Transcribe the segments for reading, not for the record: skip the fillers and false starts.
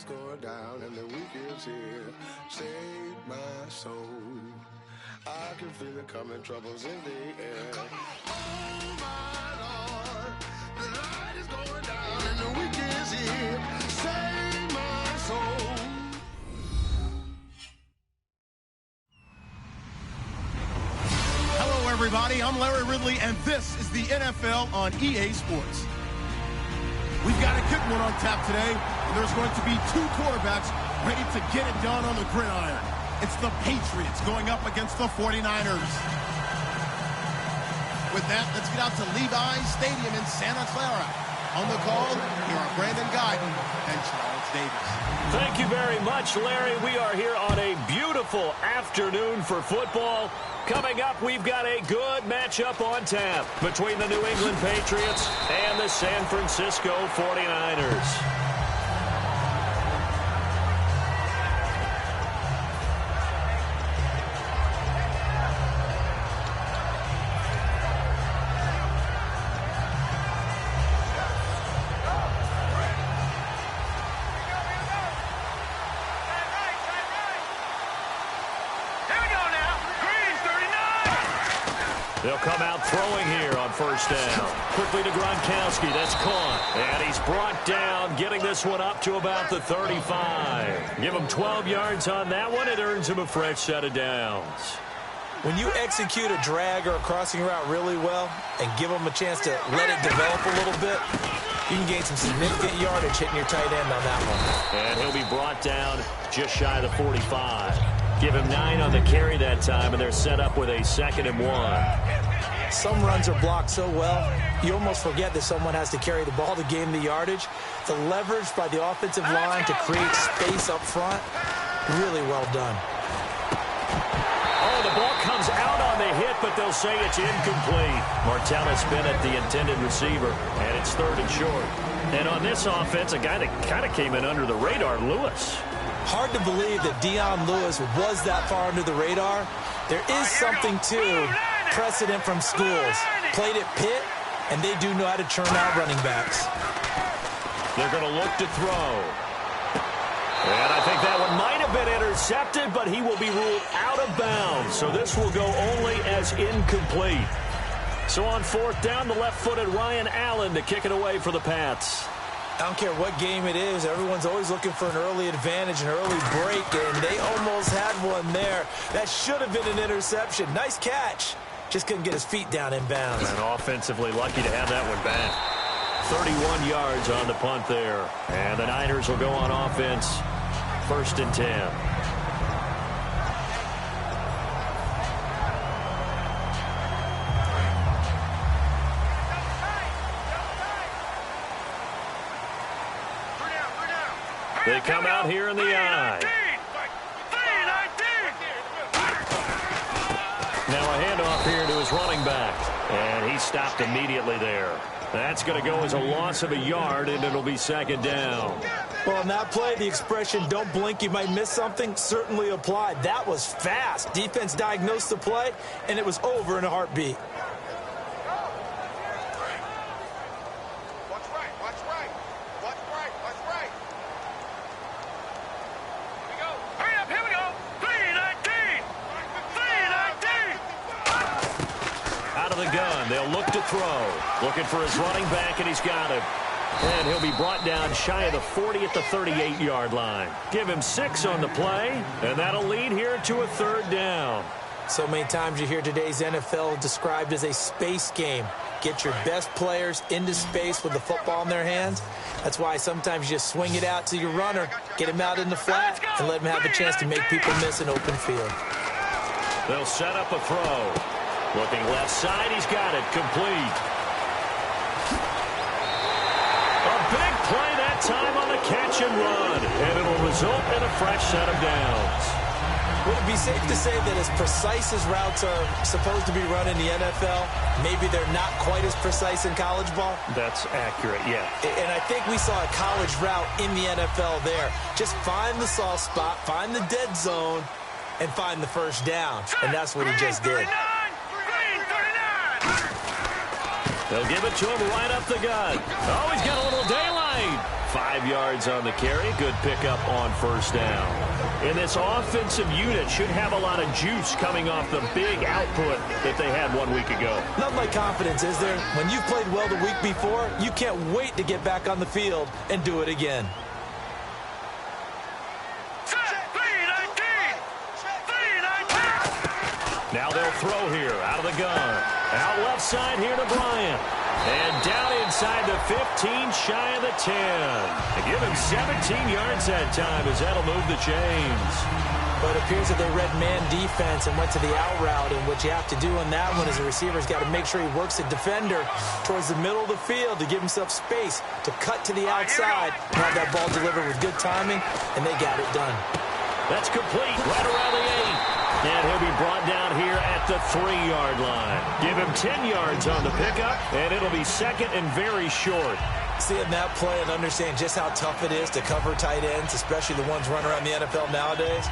going down and the week is here. Save my soul. I can feel it coming, troubles in the air. Oh my Lord, the light is going down and the week is here. Save my soul. Hello, everybody. I'm Larry Ridley, and this is the NFL on EA Sports. We've got a good one on tap today, and there's going to be two quarterbacks ready to get it done on the gridiron. It's the Patriots going up against the 49ers. With that, let's get out to Levi's Stadium in Santa Clara. On the call, here are Brandon Guyton and Charles Davis. Thank you very much, Larry. We are here on a beautiful afternoon for football. Coming up, we've got a good matchup on tap between the New England Patriots and the San Francisco 49ers. They'll come out throwing here on first down. Quickly to Gronkowski. That's caught. And he's brought down, getting this one up to about the 35. Give him 12 yards on that one. It earns him a fresh set of downs. When you execute a drag or a crossing route really well and give them a chance to let it develop a little bit, you can gain some significant yardage hitting your tight end on that one. And he'll be brought down just shy of the 45. Give him 9 on the carry that time, and they're set up with a 2nd and 1. Some runs are blocked so well, you almost forget that someone has to carry the ball to gain the yardage. The leverage by the offensive line to create space up front, really well done. Oh, the ball comes out on the hit, but they'll say it's incomplete. Martellus Bennett, the intended receiver, and it's 3rd and short. And on this offense, a guy that kind of came in under the radar, Lewis. Hard to believe that Dion Lewis was that far under the radar. There is something to precedent from schools. Played at Pitt, and they do know how to churn out running backs. They're going to look to throw. And I think that one might have been intercepted, but he will be ruled out of bounds. So this will go only as incomplete. So on 4th down, the left-footed Ryan Allen to kick it away for the Pats. I don't care what game it is. Everyone's always looking for an early advantage, an early break, and they almost had one there. That should have been an interception. Nice catch. Just couldn't get his feet down in bounds. And offensively lucky to have that one back. 31 yards on the punt there. And the Niners will go on offense. 1st and 10. They come out here in the eye. Now a handoff here to his running back. And he stopped immediately there. That's going to go as a loss of a yard, and it'll be 2nd down. Well, on that play, the expression, don't blink, you might miss something, certainly applied. That was fast. Defense diagnosed the play, and it was over in a heartbeat. They'll look to throw. Looking for his running back, and he's got it. And he'll be brought down shy of the 40 at the 38-yard line. Give him 6 on the play, and that'll lead here to a 3rd down. So many times you hear today's NFL described as a space game. Get your best players into space with the football in their hands. That's why sometimes you just swing it out to your runner, get him out in the flat, and let him have a chance to make people miss an open field. They'll set up a throw. Looking left side, he's got it, complete. A big play that time on the catch and run, and it'll result in a fresh set of downs. Would it be safe to say that as precise as routes are supposed to be run in the NFL, maybe they're not quite as precise in college ball? That's accurate, yeah. And I think we saw a college route in the NFL there. Just find the soft spot, find the dead zone, and find the first down. And that's what he just did. They'll give it to him right up the gut. Oh, he's got a little daylight. 5 yards on the carry. Good pickup on first down. And this offensive unit should have a lot of juice coming off the big output that they had 1 week ago. Nothing like confidence, is there? When you've played well the week before, you can't wait to get back on the field and do it again. Now they'll throw here out of the gun. Out left side here to Bryant. And down inside the 15, shy of the 10. They give him 17 yards that time as that'll move the chains. But it appears that they read man defense and went to the out route. And what you have to do on that one is the receiver's got to make sure he works the defender towards the middle of the field to give himself space to cut to the outside and have that ball delivered with good timing, and they got it done. That's complete right around the 8. And he'll be brought down here at the 3-yard line. Give him 10 yards on the pickup, and it'll be second and very short. Seeing that play and understand just how tough it is to cover tight ends, especially the ones running around the NFL nowadays,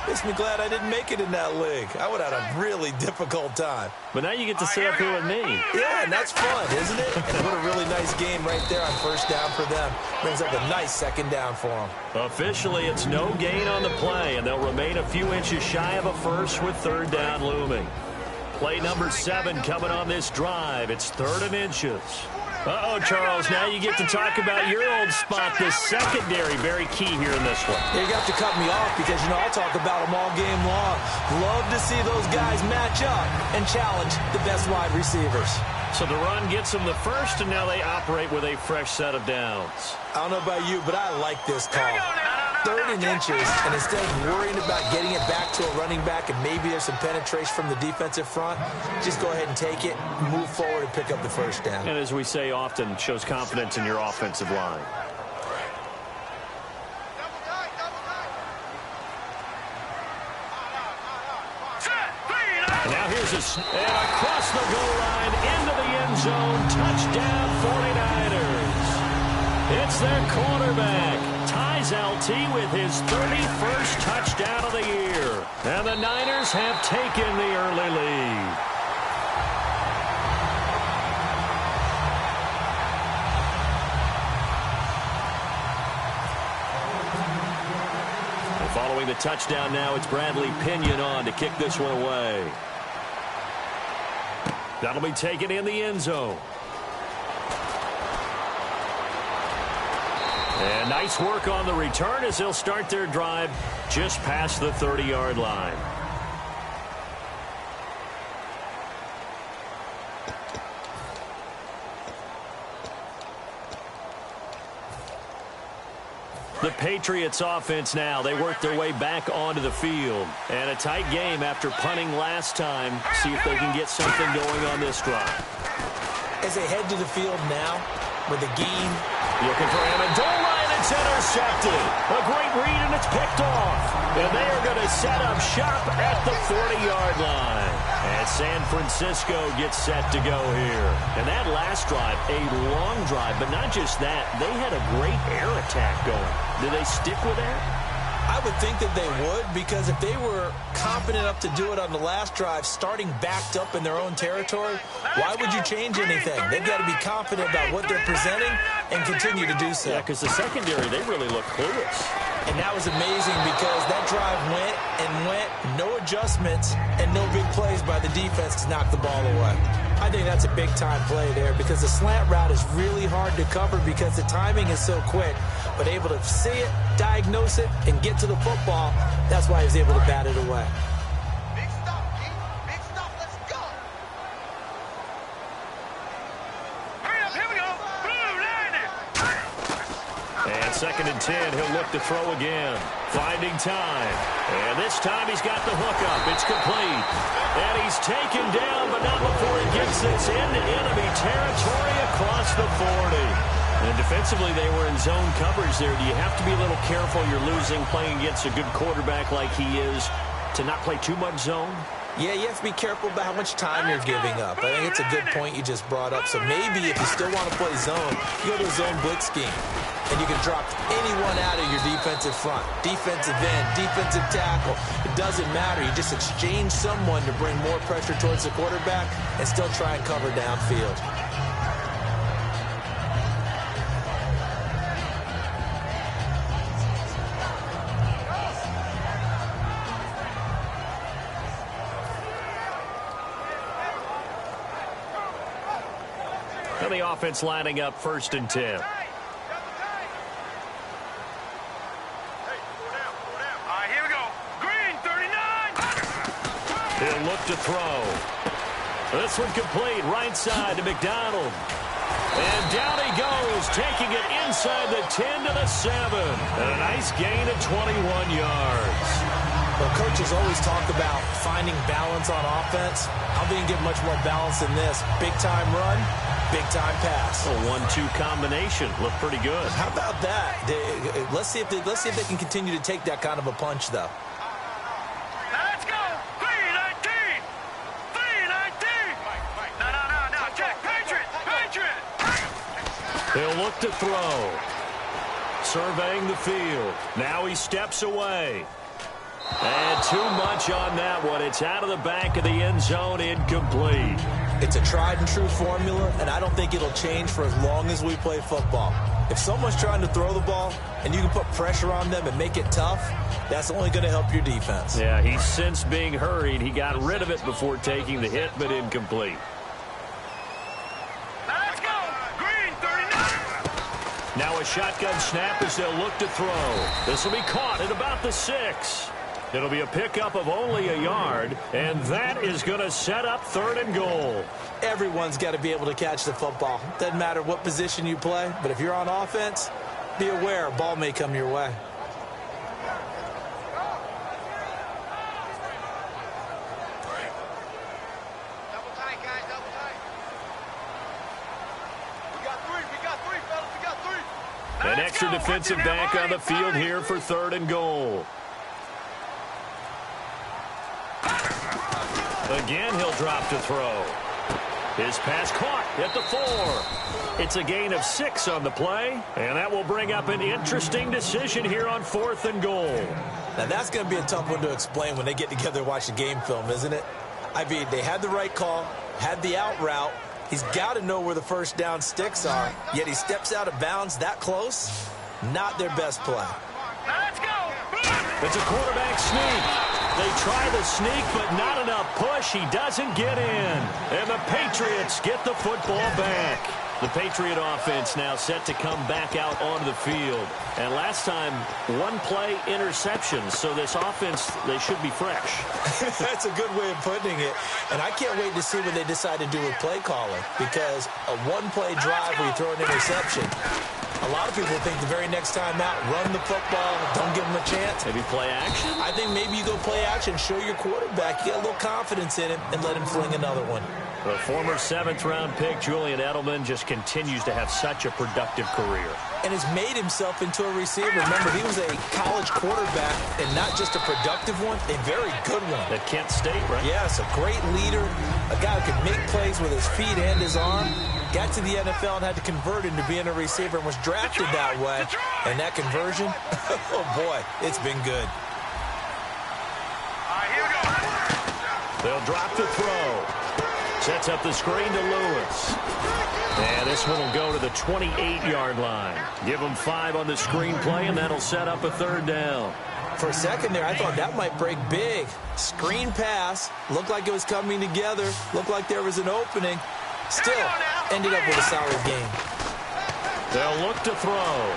makes me glad I didn't make it in that league. I would have had a really difficult time. But now you get to sit up here with me. Yeah, and that's fun, isn't it? And what a really nice game right there on first down for them. Brings up a nice second down for them. Officially, it's no gain on the play, and they'll remain a few inches shy of a first with third down looming. Play number 7 coming on this drive. It's 3rd and inches. Uh-oh, Charles, now you get to talk about your old spot, the secondary. Very key here in this one. You got to cut me off because, you know, I'll talk about them all game long. Love to see those guys match up and challenge the best wide receivers. So the run gets them the first, and now they operate with a fresh set of downs. I don't know about you, but I like this call. 3rd and inches, and instead of worrying about getting it back to a running back and maybe there's some penetration from the defensive front, just go ahead and take it, move forward, and pick up the first down. And as we say often, shows confidence in your offensive line. And now here's and across the goal line into the end zone. Touchdown 49ers. It's their quarterback. Ties LT with his 31st touchdown of the year. And the Niners have taken the early lead. And following the touchdown now, it's Bradley Pinion on to kick this one away. That'll be taken in the end zone. And nice work on the return as they'll start their drive just past the 30-yard line. The Patriots offense now. They work their way back onto the field. And a tight game after punting last time. See if they can get something going on this drive. As they head to the field now with a gain. Looking for Amendola, and it's intercepted. A great read, and it's picked off. And they are going to set up shop at the 40-yard line. And San Francisco gets set to go here. And that last drive, a long drive, but not just that. They had a great air attack going. Did they stick with that? I would think that they would, because if they were confident enough to do it on the last drive, starting backed up in their own territory, why would you change anything? They've got to be confident about what they're presenting and continue to do so. Yeah, because the secondary, they really look clueless. And that was amazing because that drive went and went, no adjustments, and no big plays by the defense to knock the ball away. I think that's a big-time play there because the slant route is really hard to cover because the timing is so quick. But able to see it, diagnose it, and get to the football, that's why he was able to bat it away. Big stop, G. Big stop. Let's go. Hurry up. Here we go. Blue line it. And 2nd and 10, he'll look to throw again. Finding time. And this time he's got the hook up. It's complete. And he's taken down, but not before he gets this into enemy territory across the 40. And defensively, they were in zone coverage there. Do you have to be a little careful? You're losing, playing against a good quarterback like he is, to not play too much zone? Yeah, you have to be careful about how much time you're giving up. I think it's a good point you just brought up. So maybe if you still want to play zone, you go to a zone blitz scheme. And you can drop anyone out of your defensive front. Defensive end, defensive tackle. It doesn't matter. You just exchange someone to bring more pressure towards the quarterback and still try and cover downfield. And the offense lining up 1st and 10. He'll look to throw. This one complete, right side to McDonald. And down he goes, taking it inside the 10 to the 7. And a nice gain of 21 yards. Well, coaches always talk about finding balance on offense. How they can get much more balance than this? Big-time run, big-time pass. A 1-2 combination. Looked pretty good. How about that? Let's see if they can continue to take that kind of a punch, though. Let's go! 319! 319! No, check! Patriot! He'll look to throw. Surveying the field. Now he steps away. And too much on that one. It's out of the back of the end zone, incomplete. It's a tried-and-true formula, and I don't think it'll change for as long as we play football. If someone's trying to throw the ball and you can put pressure on them and make it tough, that's only going to help your defense. Yeah, he's since being hurried. He got rid of it before taking the hit, but incomplete. Let's go! Green 39! Now a shotgun snap as they'll look to throw. This will be caught at about the 6. It'll be a pickup of only a yard, and that is going to set up 3rd and goal. Everyone's got to be able to catch the football. Doesn't matter what position you play, but if you're on offense, be aware a ball may come your way. Double tight, guys, double tight. We got three, fellas, we got three. An extra defensive back on the field here for 3rd and goal. Again, he'll drop to throw. His pass caught at the 4. It's a gain of 6 on the play, and that will bring up an interesting decision here on 4th and goal. Now, that's going to be a tough one to explain when they get together and watch the game film, isn't it? I mean, they had the right call, had the out route. He's got to know where the first down sticks are, yet he steps out of bounds that close. Not their best play. Let's go! It's a quarterback sneak. They try the sneak, but not enough push. He doesn't get in. And the Patriots get the football back. The Patriot offense now set to come back out onto the field. And last time, 1-play interception. So this offense, they should be fresh. That's a good way of putting it. And I can't wait to see what they decide to do with play calling. Because a 1-play drive where you throw an interception, a lot of people think the very next time out, run the football, don't give them a chance. Maybe play action? I think maybe you go play action, show your quarterback, you get a little confidence in him, and let him fling another one. The former 7th-round pick, Julian Edelman, just continues to have such a productive career. And has made himself into a receiver. Remember, he was a college quarterback, and not just a productive one, a very good one. At Kent State, right? Yes, a great leader, a guy who can make plays with his feet and his arm. Got to the NFL and had to convert into being a receiver and was drafted that way. And that conversion, oh boy, it's been good. All right, here we go. They'll drop the throw. Sets up the screen to Lewis. And this one will go to the 28-yard line. Give them 5 on the screen play, and that'll set up a 3rd down. For a second there, I thought that might break big. Screen pass. Looked like it was coming together. Looked like there was an opening. Still, ended up with a solid game. They'll look to throw.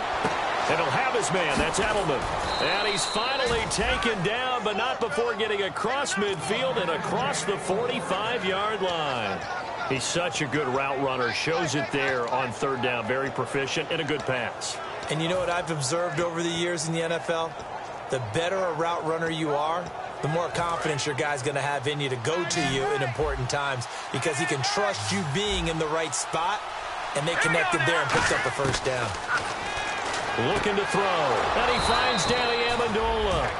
And he'll have his man. That's Edelman. And he's finally taken down, but not before getting across midfield and across the 45-yard line. He's such a good route runner. Shows it there on 3rd down. Very proficient and a good pass. And you know what I've observed over the years in the NFL? The better a route runner you are, the more confidence your guy's going to have in you to go to you in important times because he can trust you being in the right spot, and they connected there and picked up the 1st down. Looking to throw, and he finds Danny Amendola.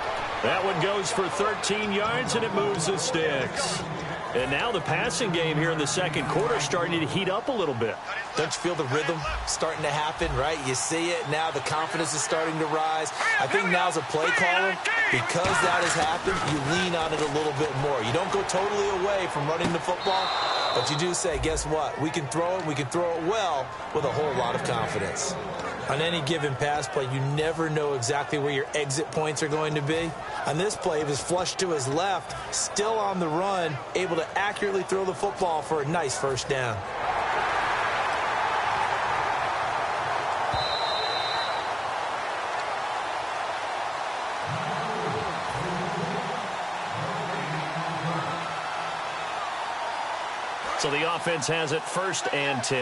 That one goes for 13 yards, and it moves the sticks. And now the passing game here in the 2nd quarter starting to heat up a little bit. Don't you feel the rhythm starting to happen, right? You see it now. The confidence is starting to rise. I think now's a play caller. Because that has happened, you lean on it a little bit more. You don't go totally away from running the football, but you do say, guess what? We can throw it. We can throw it well with a whole lot of confidence. On any given pass play, you never know exactly where your exit points are going to be. On this play, he was flushed to his left, still on the run, able to accurately throw the football for a nice 1st down. So the offense has it 1st and 10.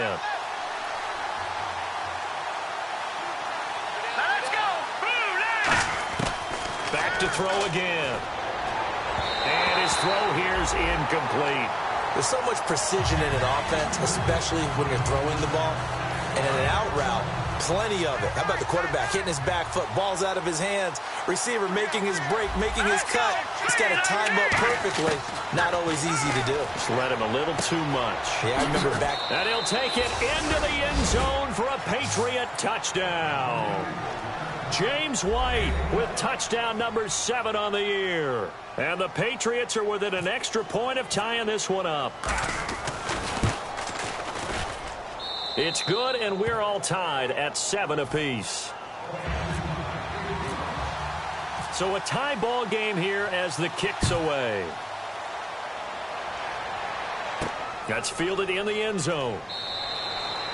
Let's go. Back to throw again. And his throw here's incomplete. There's so much precision in an offense, especially when you're throwing the ball. And in an out route, plenty of it. How about the quarterback hitting his back foot, ball's out of his hands, receiver making his break, making his cut. He's got to time up perfectly. Not always easy to do. Just let him a little too much. Yeah, I remember back. And he'll take it into the end zone for a Patriot touchdown. James White with touchdown number 7 on the year. And the Patriots are within an extra point of tying this one up. It's good, and we're all tied at 7 apiece. So a tie ball game here as the kick's away. That's fielded in the end zone.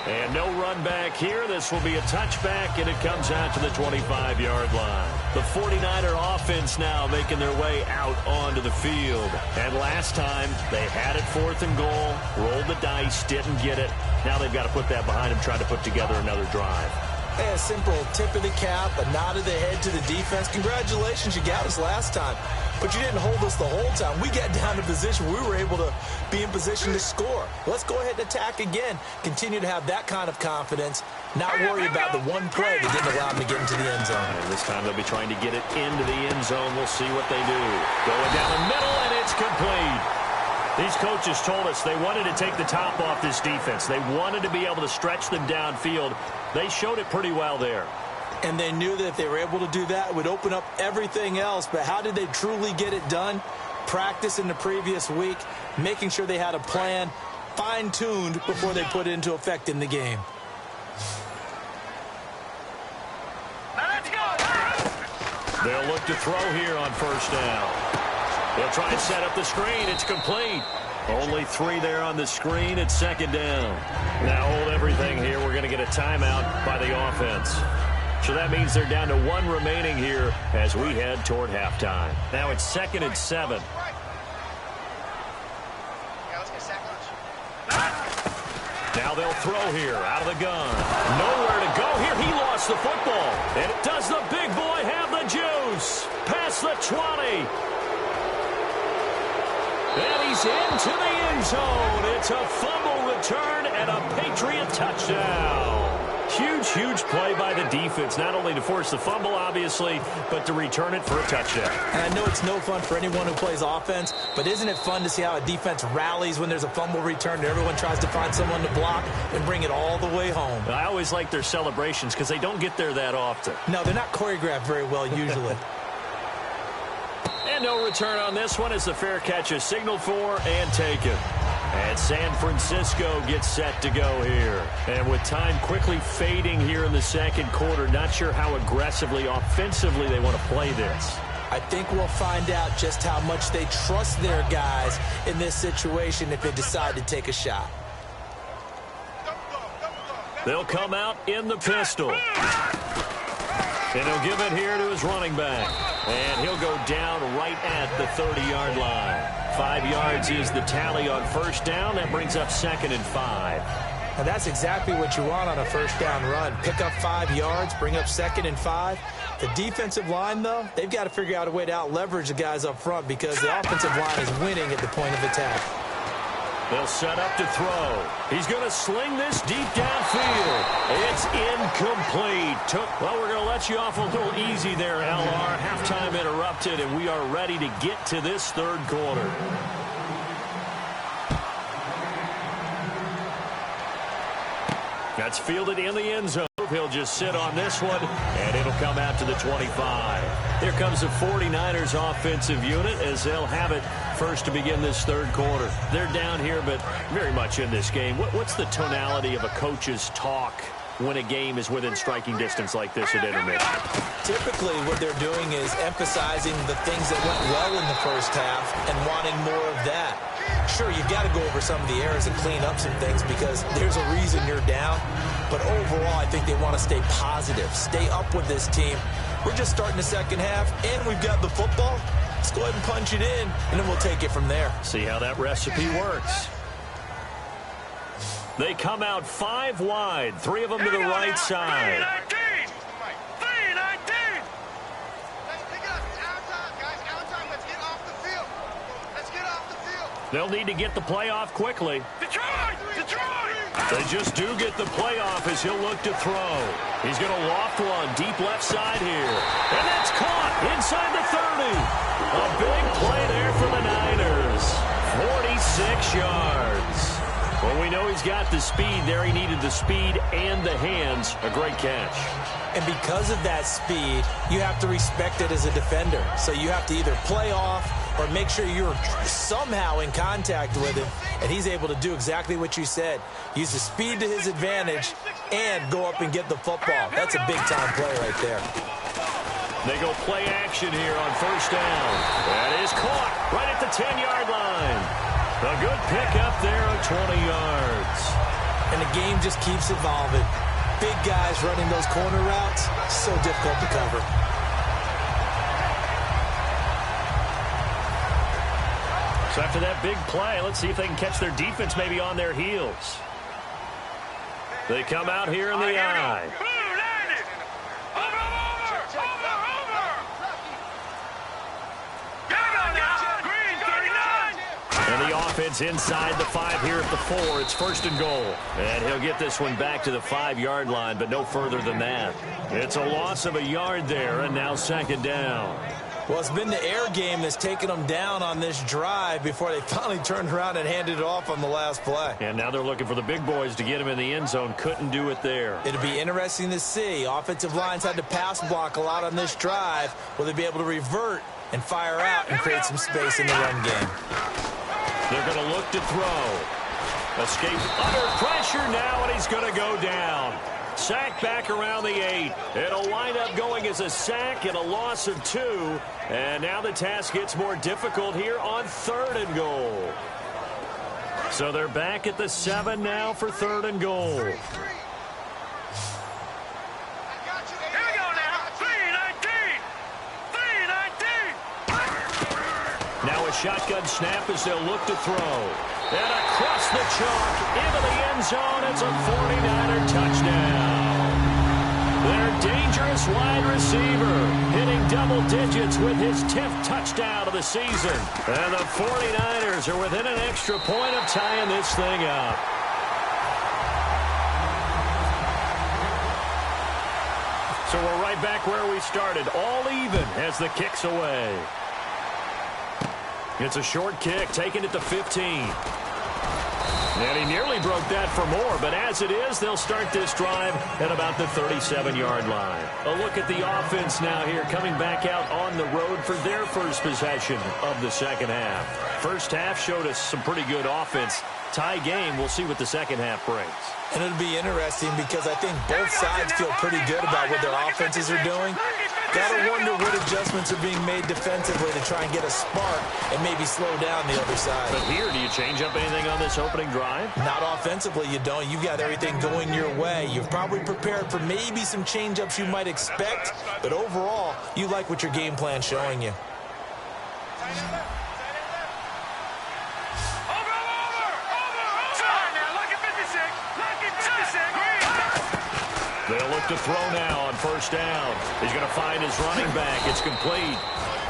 And no run back here. This will be a touchback, and it comes out to the 25-yard line. The 49er offense now making their way out onto the field. And last time, they had it 4th and goal, rolled the dice, didn't get it. Now they've got to put that behind them, try to put together another drive. Hey, a simple tip of the cap, a nod of the head to the defense. Congratulations, you got us last time. But you didn't hold us the whole time. We got down to position. We were able to be in position to score. Let's go ahead and attack again. Continue to have that kind of confidence. Not worry about the one play that didn't allow them to get into the end zone. And this time they'll be trying to get it into the end zone. We'll see what they do. Going down the middle, and it's complete. These coaches told us they wanted to take the top off this defense. They wanted to be able to stretch them downfield. They showed it pretty well there. And they knew that if they were able to do that, it would open up everything else. But how did they truly get it done? Practice in the previous week, making sure they had a plan, fine-tuned before they put it into effect in the game. Let's go. They'll look to throw here on 1st down. They'll try and set up the screen. It's complete. Only 3 there on the screen. It's 2nd down. Now hold everything here. We're going to get a timeout by the offense. So that means they're down to 1 remaining here as we head toward halftime. Now it's 2nd and 7. Yeah, let's get sack lunch. Now they'll throw here out of the gun. Nowhere to go here. He lost the football. And does the big boy have the juice? Past the 20. And he's into the end zone. It's a fumble return and a Patriot touchdown. Huge, huge play by the defense, not only to force the fumble, obviously, but to return it for a touchdown. And I know it's no fun for anyone who plays offense, but isn't it fun to see how a defense rallies when there's a fumble return and everyone tries to find someone to block and bring it all the way home? I always like their celebrations because they don't get there that often. No, they're not choreographed very well usually. And no return on this one as the fair catch is signaled for and taken. And San Francisco gets set to go here. And with time quickly fading here in the 2nd quarter, not sure how aggressively, offensively they want to play this. I think we'll find out just how much they trust their guys in this situation if they decide to take a shot. They'll come out in the pistol. And he'll give it here to his running back. And he'll go down right at the 30-yard line. 5 yards is the tally on 1st down. That brings up 2nd and 5. And that's exactly what you want on a 1st down run. Pick up 5 yards, bring up 2nd and 5. The defensive line, though, they've got to figure out a way to out-leverage the guys up front because the offensive line is winning at the point of attack. They'll set up to throw. He's going to sling this deep downfield. It's incomplete. Well, we're going to let you off a little easy there, LR. Halftime interrupted, and we are ready to get to this 3rd quarter. That's fielded in the end zone. He'll just sit on this one, and it'll come out to the 25. Here comes the 49ers offensive unit as they'll have it first to begin this 3rd quarter. They're down here, but very much in this game. What's the tonality of a coach's talk when a game is within striking distance like this at intermission? Typically, what they're doing is emphasizing the things that went well in the 1st half and wanting more of that. Sure, you've got to go over some of the errors and clean up some things because there's a reason you're down. But overall, I think they want to stay positive, stay up with this team. We're just starting the 2nd half, and we've got the football. Let's go ahead and punch it in, and then we'll take it from there. See how that recipe works. They come out 5 wide, 3 of them to the right side. 3-19. 3-19. Let's pick it up. Outside, guys. Outside. Let's get off the field. Let's get off the field. They'll need to get the play off quickly. Detroit! Detroit! They just do get the play off as he'll look to throw. He's going to loft one deep left side here. And that's caught inside the 30. A big play there for the Niners. 46 yards. Well, we know he's got the speed there. He needed the speed and the hands. A great catch. And because of that speed, you have to respect it as a defender. So you have to either play off or make sure you're somehow in contact with him. And he's able to do exactly what you said. Use the speed to his advantage and go up and get the football. That's a big-time play right there. They go play action here on first down. That is caught right at the 10-yard line. A good pickup there of 20 yards. And the game just keeps evolving. Big guys running those corner routes, so difficult to cover. So after that big play, let's see if they can catch their defense maybe on their heels. They come out here in the eye. And the offense inside the 5 here at the 4. It's first and goal. And he'll get this one back to the 5-yard line, but no further than that. It's a loss of a yard there, and now second down. Well, it's been the air game that's taken them down on this drive before they finally turned around and handed it off on the last play. And now they're looking for the big boys to get him in the end zone. Couldn't do it there. It'll be interesting to see. Offensive lines had to pass block a lot on this drive. Will they be able to revert and fire out and create some space in the run game? They're going to look to throw. Escape under pressure now, and he's going to go down. Sack back around the 8. It'll wind up going as a sack and a loss of 2. And now the task gets more difficult here on third and goal. So they're back at the 7 now for third and goal. Now a shotgun snap as they'll look to throw. And across the chalk into the end zone. It's a 49er touchdown. Their dangerous wide receiver hitting double digits with his 10th touchdown of the season. And the 49ers are within an extra point of tying this thing up. So we're right back where we started, all even as the kick's away. It's a short kick, taking it to 15. And he nearly broke that for more, but as it is, they'll start this drive at about the 37-yard line. A look at the offense now here, coming back out on the road for their first possession of the second half. First half showed us some pretty good offense. Tie game, we'll see what the second half brings. And it'll be interesting because I think both sides feel pretty good about what their offenses are doing. Gotta wonder what adjustments are being made defensively to try and get a spark and maybe slow down the other side. But here, do you change up anything on this opening drive? Not offensively, you don't. You've got everything going your way. You've probably prepared for maybe some change-ups you might expect, but overall, you like what your game plan's showing you. They'll look to throw now on first down. He's going to find his running back. It's complete.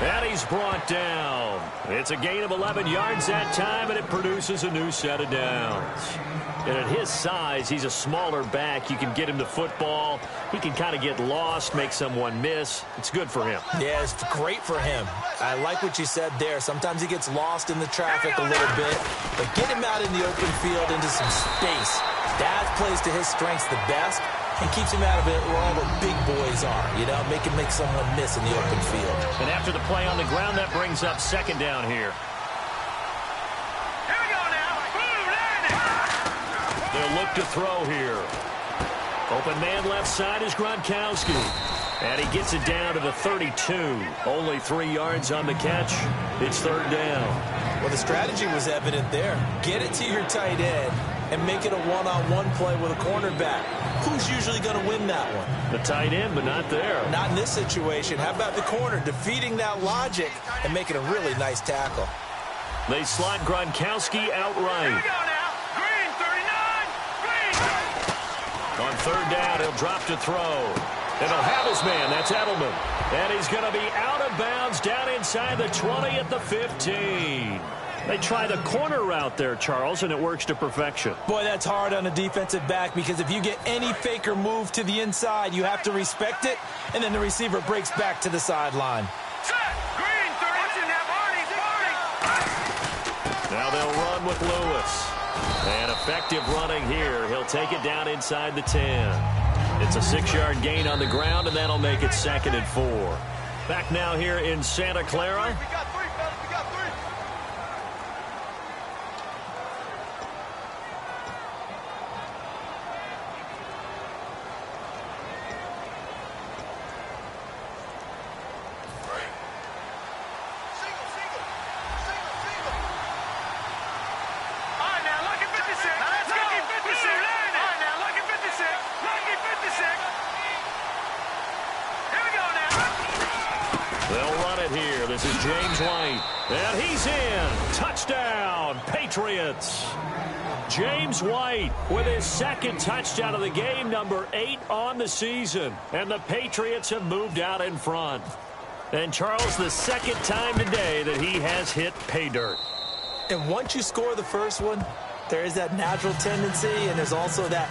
And he's brought down. It's a gain of 11 yards that time, and it produces a new set of downs. And at his size, he's a smaller back. You can get him the football. He can kind of get lost, make someone miss. It's good for him. Yeah, it's great for him. I like what you said there. Sometimes he gets lost in the traffic a little bit, but get him out in the open field into some space. That plays to his strengths the best and keeps him out of it where all the big boys are, you know, make someone miss in the open field. And after the play on the ground, that brings up second down here. Here we go now. They'll look to throw here. Open man left side is Gronkowski. And he gets it down to the 32. Only 3 yards on the catch. It's third down. Well, the strategy was evident there. Get it to your tight end and make it a one-on-one play with a cornerback. Who's usually going to win that one? The tight end, but not there. Not in this situation. How about the corner defeating that logic and making a really nice tackle? They slot Gronkowski outright. Here we go now. Green, 39. On third down, he'll drop to throw. And he'll have his man. That's Edelman. And he's going to be out of bounds down inside the 20 at the 15. They try the corner route there, Charles, and it works to perfection. Boy, that's hard on a defensive back because if you get any fake or move to the inside, you have to respect it, and then the receiver breaks back to the sideline. Now they'll run with Lewis. And effective running here. He'll take it down inside the 10. It's a 6-yard gain on the ground, and that'll make it 2nd and 4. Back now here in Santa Clara. We got 3, fellas. We got 3. This is James White, and he's in. Touchdown, Patriots. James White with his 2nd touchdown of the game, number 8 on the season. And the Patriots have moved out in front. And Charles, the 2nd time today that he has hit pay dirt. And once you score the first one, there is that natural tendency, and there's also that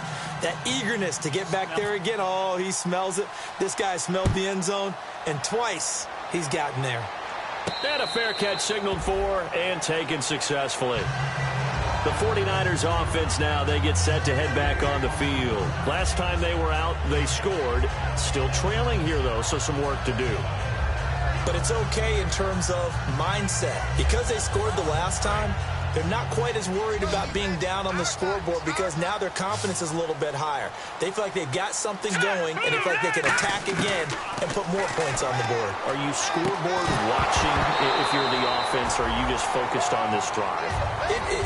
eagerness to get back there again. Oh, he smells it. This guy smelled the end zone, and twice he's gotten there. And a fair catch signaled for and taken successfully. The 49ers offense now, they get set to head back on the field. Last time they were out, they scored. Still trailing here, though, so some work to do. But it's okay in terms of mindset. Because they scored the last time, they're not quite as worried about being down on the scoreboard because now their confidence is a little bit higher. They feel like they've got something going, and they feel like they can attack again and put more points on the board. Are you scoreboard watching if you're the offense, or are you just focused on this drive?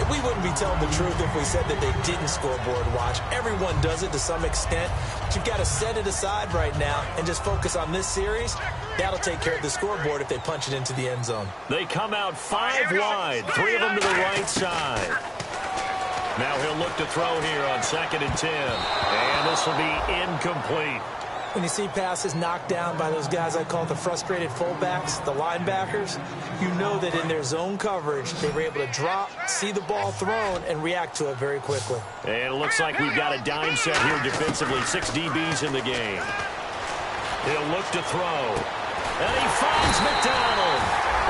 We wouldn't be telling the truth if we said that they didn't scoreboard watch. Everyone does it to some extent. But you've got to set it aside right now and just focus on this series. That'll take care of the scoreboard if they punch it into the end zone. They come out 5 wide, 3 of them to the right side. Now he'll look to throw here on 2nd and 10. And this will be incomplete. When you see passes knocked down by those guys I call the frustrated fullbacks, the linebackers, you know that in their zone coverage, they were able to drop, see the ball thrown, and react to it very quickly. And it looks like we've got a dime set here defensively. 6 DBs in the game. He'll look to throw. And he finds McDonald.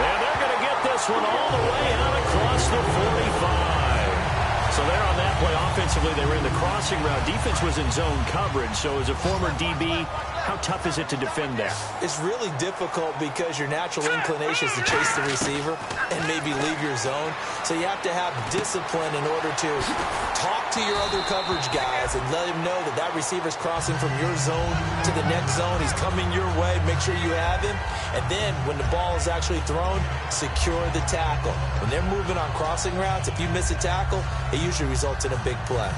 And they're going to get this one all the way out across the 45. So there on that play, offensively, they were in the crossing route. Defense was in zone coverage. So as a former DB, how tough is it to defend that? It's really difficult because your natural inclination is to chase the receiver and maybe leave your zone. So you have to have discipline in order to talk to your other coverage guys and let him know that that receiver's crossing from your zone to the next zone. He's coming your way. Make sure you have him. And then when the ball is actually thrown, secure the tackle. When they're moving on crossing routes, if you miss a tackle, it usually results in a big play.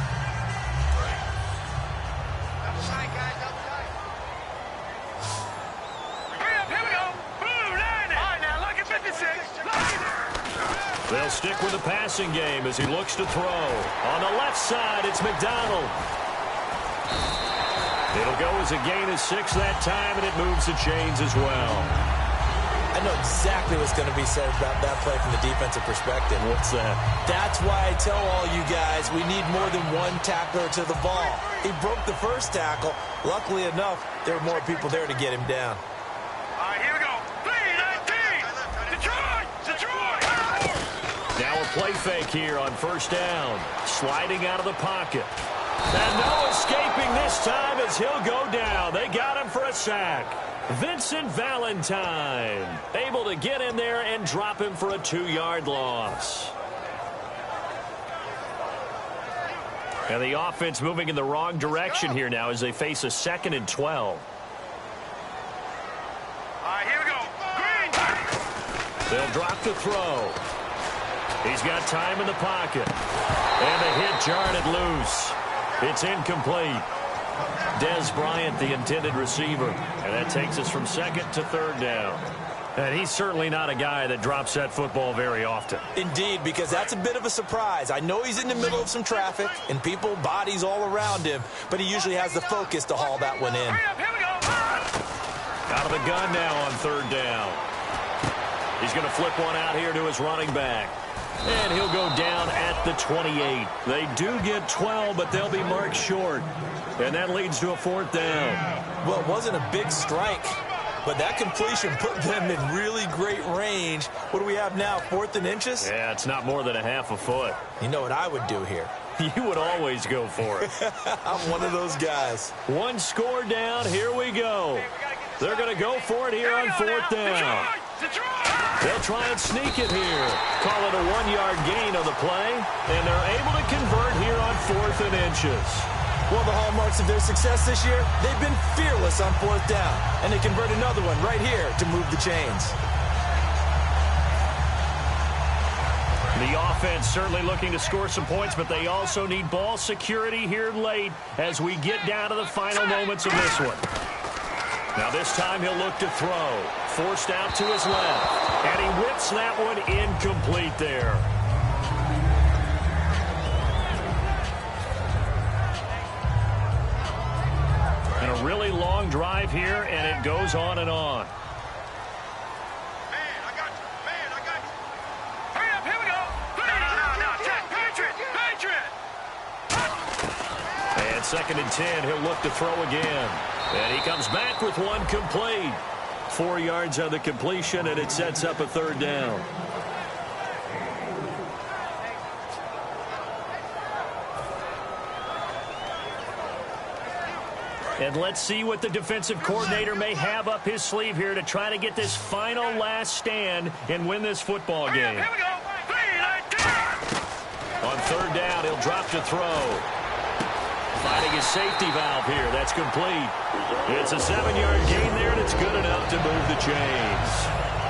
They'll stick with the passing game as he looks to throw. On the left side, it's McDonald. It'll go as a gain of 6 that time, and it moves the chains as well. I know exactly what's going to be said about that play from the defensive perspective. What's that? That's why I tell all you guys we need more than one tackler to the ball. He broke the first tackle. Luckily enough, there were more people there to get him down. All right, here we go. 3-19. Detroit! Now a play fake here on first down. Sliding out of the pocket. And no escaping this time as he'll go down. They got him for a sack. Vincent Valentine able to get in there and drop him for a 2-yard loss. And the offense moving in the wrong direction here now as they face a 2nd and 12. All right, here we go. Green! They'll drop to throw. He's got time in the pocket. And the hit jarred it loose. It's incomplete. Dez Bryant, the intended receiver. And that takes us from 2nd to 3rd down. And he's certainly not a guy that drops that football very often. Indeed, because that's a bit of a surprise. I know he's in the middle of some traffic and people, bodies all around him, but he usually has the focus to haul that one in. Out of the gun now on third down. He's going to flip one out here to his running back. And he'll go down at the 28. They do get 12, but they'll be marked short. And that leads to a fourth down. Well, it wasn't a big strike, but that completion put them in really great range. What do we have now, 4th and inches? Yeah, it's not more than a half a foot. You know what I would do here? You would always go for it. I'm one of those guys. One score down. Here we go. They're going to go for it here on fourth down. They'll try and sneak it here. Call it a 1-yard gain on the play, and they're able to convert here on 4th and inches. One of the hallmarks of their success this year, they've been fearless on 4th down, and they convert another one right here to move the chains. The offense certainly looking to score some points, but they also need ball security here late as we get down to the final moments of this one. Now this time he'll look to throw. Forced out to his left. And he whips that one incomplete there. And a really long drive here, and it goes on and on. Man, I got you. Man, I got you. Hurry up, here we go. No. Patriot. And 2nd and 10, he'll look to throw again. And he comes back with one complete. 4 yards on the completion, and it sets up a third down. And let's see what the defensive coordinator may have up his sleeve here to try to get this final last stand and win this football game. Here we go. 3-19. On third down, he'll drop to throw. Finding his safety valve here. That's complete. It's a 7-yard gain there, and it's good enough to move the chains.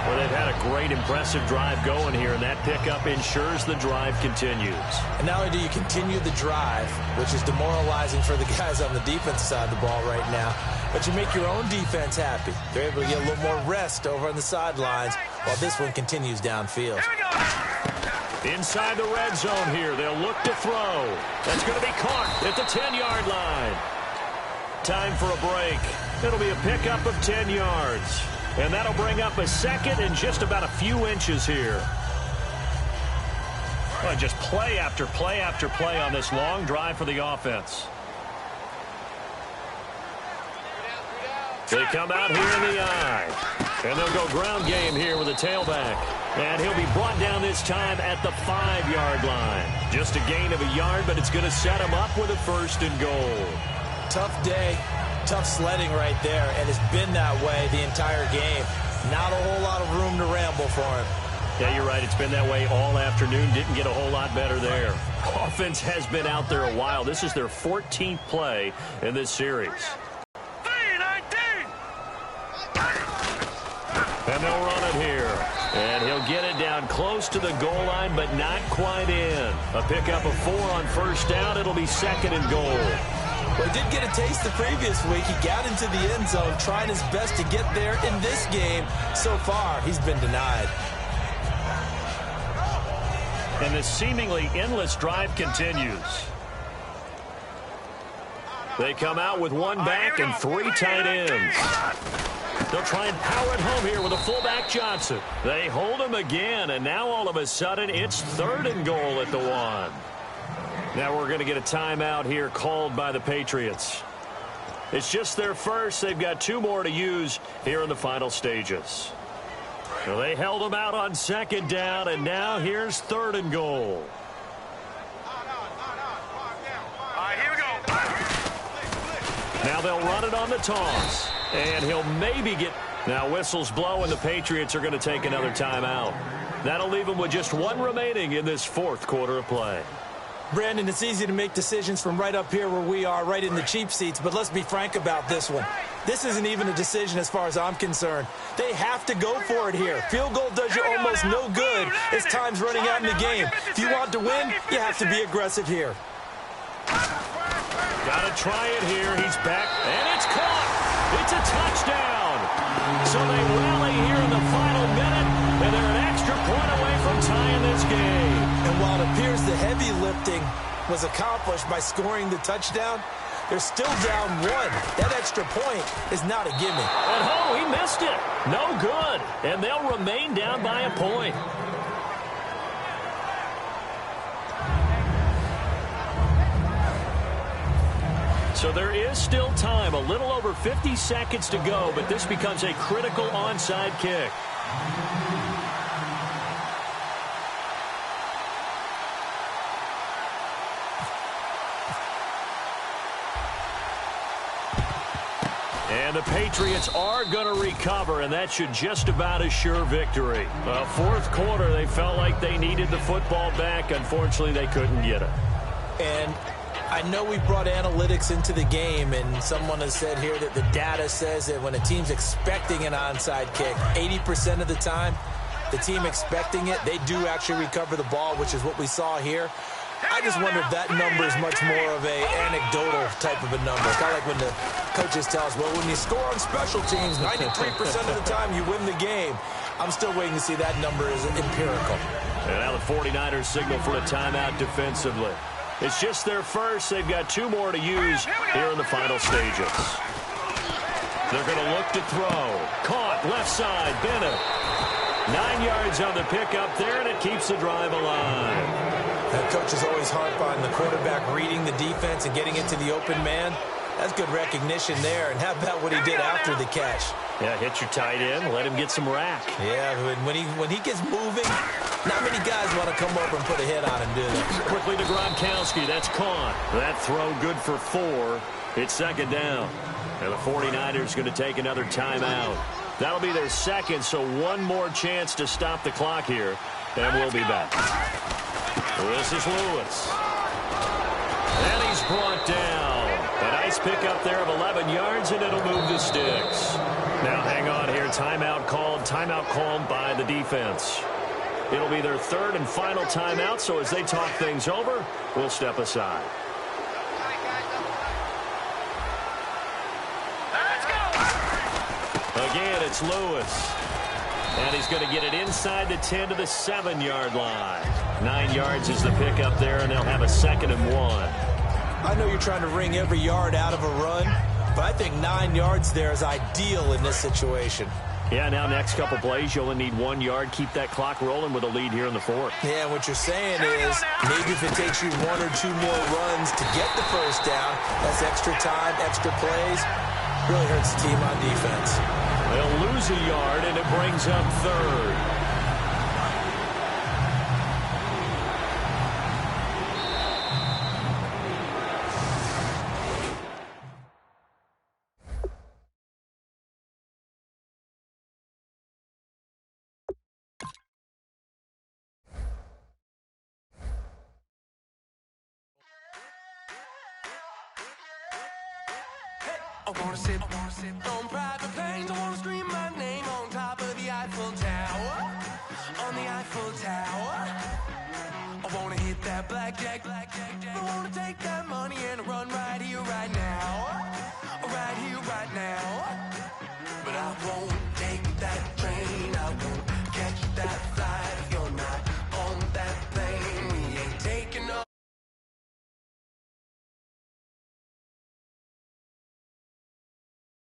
Well, they've had a great, impressive drive going here, and that pickup ensures the drive continues. And not only do you continue the drive, which is demoralizing for the guys on the defensive side of the ball right now, but you make your own defense happy. They're able to get a little more rest over on the sidelines while this one continues downfield. Inside the red zone here, they'll look to throw. That's going to be caught at the 10-yard line. Time for a break. It'll be a pickup of 10 yards. And that'll bring up a second and just about a few inches here. Well, just play after play after play on this long drive for the offense. They come out here in the eye. And they'll go ground game here with a tailback. And he'll be brought down this time at the 5-yard line. Just a gain of a yard, but it's going to set him up with a 1st and goal. Tough day, tough sledding right there, and it's been that way the entire game. Not a whole lot of room to ramble for him. Yeah, you're right. It's been that way all afternoon. Didn't get a whole lot better there. Offense has been out there a while. This is their 14th play in this series. 3-19. And they'll run it here. And he'll get it down close to the goal line, but not quite in. A pickup of 4 on 1st down. It'll be 2nd and goal. Well, he did get a taste the previous week. He got into the end zone, trying his best to get there in this game. So far, he's been denied. And this seemingly endless drive continues. They come out with one back and 3 tight ends. They'll try and power it home here with a fullback Johnson. They hold him again, and now all of a sudden it's 3rd and goal at the 1. Now we're going to get a timeout here called by the Patriots. It's just their first. They've got 2 more to use here in the final stages. Well, they held them out on 2nd down, and now here's 3rd and goal. All right, here we go. Now they'll run it on the toss, and he'll maybe get... Now whistles blow, and the Patriots are going to take another timeout. That'll leave them with just 1 remaining in this 4th quarter of play. Brandon, it's easy to make decisions from right up here where we are, right in the cheap seats, but let's be frank about this one. This isn't even a decision as far as I'm concerned. They have to go for it here. Field goal does you almost no good as time's running out in the game. If you want to win, you have to be aggressive here. Got to try it here. He's back, and it's caught. It's a touchdown. So they rally here in the final everything was accomplished by scoring the touchdown, they're still down 1. That extra point is not a gimme. And he missed it. No good. And they'll remain down by a point. So there is still time, a little over 50 seconds to go, but this becomes a critical onside kick. And the Patriots are going to recover, and that should just about assure victory. Fourth quarter, they felt like they needed the football back. Unfortunately, they couldn't get it. And I know we brought analytics into the game, and someone has said here that the data says that when a team's expecting an onside kick, 80% of the time, the team expecting it, they do actually recover the ball, which is what we saw here. I just wonder if that number is much more of a anecdotal type of a number. It's kind of like when the coaches tell us, well, when you score on special teams, 93% of the time you win the game. I'm still waiting to see that number is empirical. And now the 49ers signal for a timeout defensively. It's just their first. They've got 2 more to use here in the final stages. They're going to look to throw. Caught, left side, Bennett. 9 yards on the pickup there, and it keeps the drive alive. That coach is always harp on the quarterback reading the defense and getting into the open man. That's good recognition there. And how about what he did after the catch? Yeah, hit your tight end, let him get some rack. Yeah, when he gets moving, not many guys want to come over and put a hit on him, do they? Quickly to Gronkowski. That's caught. That throw good for 4. It's second down. And the 49ers going to take another timeout. That'll be their second, so one more chance to stop the clock here. And we'll be back. This is Lewis. And he's brought down. A nice pickup there of 11 yards, and it'll move the sticks. Now hang on here. Timeout called by the defense. It'll be their third and final timeout, so as they talk things over, we'll step aside. Again, it's Lewis. And he's going to get it inside the 10 to the 7-yard line. 9 yards is the pickup there, and they'll have a 2nd and 1. I know you're trying to wring every yard out of a run, but I think 9 yards there is ideal in this situation. Yeah, now next couple plays, you only need 1 yard. Keep that clock rolling with a lead here in the 4th. Yeah, what you're saying is maybe if it takes you 1 or 2 more runs to get the first down, that's extra time, extra plays. Really hurts the team on defense. They'll lose a yard, and it brings up 3rd. I wanna sip on private planes. I wanna scream my name on top of the Eiffel Tower. On the Eiffel Tower. I wanna hit that blackjack. I wanna